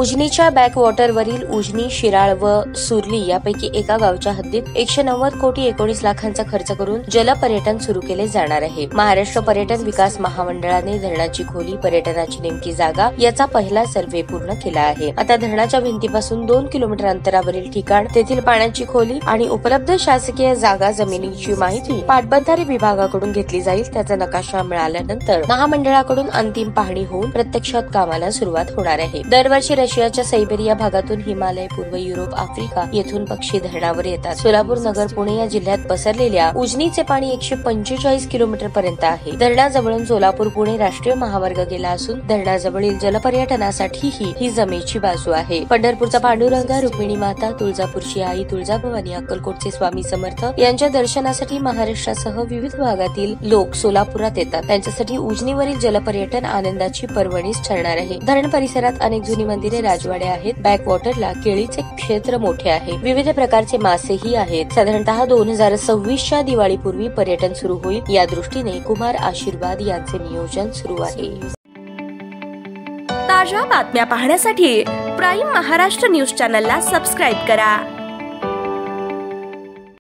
उजनीच्या बॅकवॉटरवरील उजनी, शिराळ व सुरली यापैकी एका गावच्या हद्दीत 190 कोटी 19 लाखांचा खर्च करून जलपर्यटन सुरू केले जाणार आहे। महाराष्ट्र पर्यटन विकास महामंडळाने धरणाची खोली, पर्यटनाची नेमकी जागा याचा पहिला सर्व्हे पूर्ण केला आहे। आता धरणाच्या भिंतीपासून 2 किलोमीटर अंतरावरील ठिकाण, तेथील पाण्याची खोली आणि उपलब्ध शासकीय जागा जमिनीची माहिती पाटबंधारे विभागाकडून घेतली जाईल। त्याचा नकाशा मिळाल्यानंतर महामंडळाकडून अंतिम पाहणी होऊन प्रत्यक्षात कामाला सुरुवात होणार आहे। दरवर्षी रशियाच्या सायबेरिया भागातून हिमालय, पूर्व युरोप, आफ्रिका येथून पक्षी धरणावर येतात। सोलापूर, नगर, पुणे या जिल्ह्यात पसरलेल्या उजनीचे पाणी 145 किलोमीटर पर्यंत आहे। धरणाजवळून सोलापूर पुणे राष्ट्रीय महामार्ग गेला असून धरणाजवळील जलपर्यटनासाठीही ही जमेची बाजू आहे। पंढरपूरचा पांडुरंग, रुक्मिणी माता, तुळजापूरची आई तुळजाभवानी, अक्कलकोटचे स्वामी समर्थ यांच्या दर्शनासाठी महाराष्ट्रासह विविध भागातील लोक सोलापुरात येतात। त्यांच्यासाठी उजनीवरील जलपर्यटन आनंदाची पर्वणीच ठरणार आहे। धरण परिसरात अनेक जुनी मंदिरे, राजवाडे आहेत। बॅकवॉटरला केळीचे क्षेत्र मोठे आहे। विविध प्रकारचे मासेही आहेत। साधारणतः 2026च्या दिवाळीपूर्वी पर्यटन सुरू होईल। या दृष्टीने कुमार आशीर्वाद यांचे नियोजन सुरू आहे। ताज्या बातम्या पाहण्यासाठी प्राईम महाराष्ट्र न्यूज चॅनलला सबस्क्राईब करा।